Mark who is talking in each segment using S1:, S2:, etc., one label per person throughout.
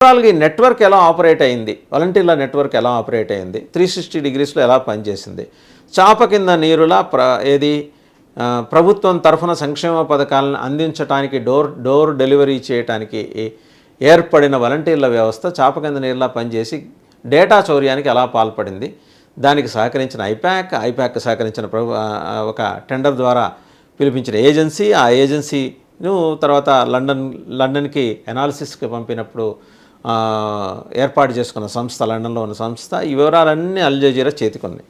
S1: ఓవరాల్గా ఈ నెట్వర్క్ ఎలా ఆపరేట్ అయింది, వాలంటీర్ల నెట్వర్క్ ఎలా ఆపరేట్ అయింది, 360 డిగ్రీస్లో ఎలా పనిచేసింది, చాప కింద నీరులా ప్రభుత్వం తరఫున సంక్షేమ పథకాలను అందించడానికి డోర్ డెలివరీ చేయడానికి ఏర్పడిన వాలంటీర్ల వ్యవస్థ చాప కింద నీరులా పనిచేసి డేటా చౌర్యానికి ఎలా పాల్పడింది, దానికి సహకరించిన ఐపాక్ సహకరించిన ఒక టెండర్ ద్వారా పిలిపించిన ఏజెన్సీ, ఆ ఏజెన్సీను తర్వాత లండన్కి ఎనాలిసిస్కి పంపినప్పుడు ఏర్పాటు చేసుకున్న సంస్థ, లండన్లో ఉన్న సంస్థ, ఈ వివరాలన్నీ అల్ జజీరా చేతికొన్నాయి.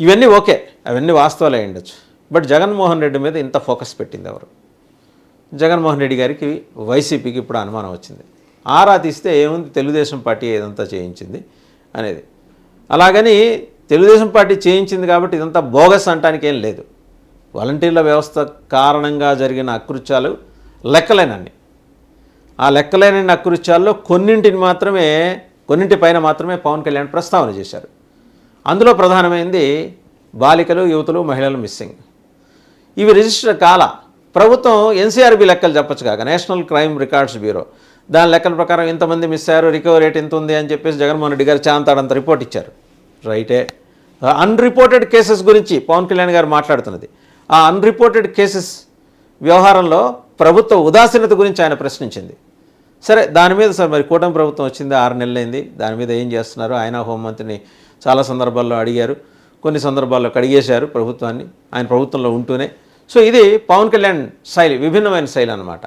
S1: ఇవన్నీ ఓకే, అవన్నీ వాస్తవాలే ఉండొచ్చు. బట్ జగన్మోహన్ రెడ్డి మీద ఇంత ఫోకస్ పెట్టింది ఎవరు? జగన్మోహన్ రెడ్డి గారికి వైసీపీకి ఇప్పుడు అనుమానం వచ్చింది. ఆరా తీస్తే ఏముంది, తెలుగుదేశం పార్టీ ఇదంతా చేయించింది అనేది. అలాగని తెలుగుదేశం పార్టీ చేయించింది కాబట్టి ఇదంతా బోగస్ అంటానికి ఏం లేదు. వాలంటీర్ల వ్యవస్థ కారణంగా జరిగిన అకృత్యాలు లెక్కలేనన్ని. ఆ లెక్కలేని అకృత్యాల్లో కొన్నింటిపైన మాత్రమే పవన్ కళ్యాణ్ ప్రస్తావన చేశారు. అందులో ప్రధానమైనది బాలికలు, యువతులు, మహిళలు మిస్సింగ్. ఇవి రిజిస్టర్ ప్రభుత్వం ఎన్సీఆర్బీ లెక్కలు చెప్పచ్చు కాక, నేషనల్ క్రైమ్ రికార్డ్స్ బ్యూరో దాని లెక్కల ప్రకారం ఇంతమంది మిస్ అయ్యారు, రికవరీ రేట్ ఎంత ఉంది అని చెప్పేసి జగన్మోహన్ రెడ్డి గారు చాంతాడంత రిపోర్ట్ ఇచ్చారు. రైటే. అన్రిపోర్టెడ్ కేసెస్ గురించి పవన్ కళ్యాణ్ గారు మాట్లాడుతున్నది. ఆ అన్రిపోర్టెడ్ కేసెస్ వ్యవహారంలో ప్రభుత్వ ఉదాసీనత గురించి ఆయన ప్రశ్నించింది. సరే, దాని మీద మరి కూటమి ప్రభుత్వం వచ్చింది, 6 నెలలైంది, దాని మీద ఏం చేస్తున్నారు? ఆయన హోంమంత్రిని చాలా సందర్భాల్లో అడిగారు, కొన్ని సందర్భాల్లో కడిగేశారు ప్రభుత్వాన్ని, ఆయన ప్రభుత్వంలో ఉంటూనే. సో ఇది పవన్ కళ్యాణ్ శైలి, విభిన్నమైన శైలి అన్నమాట.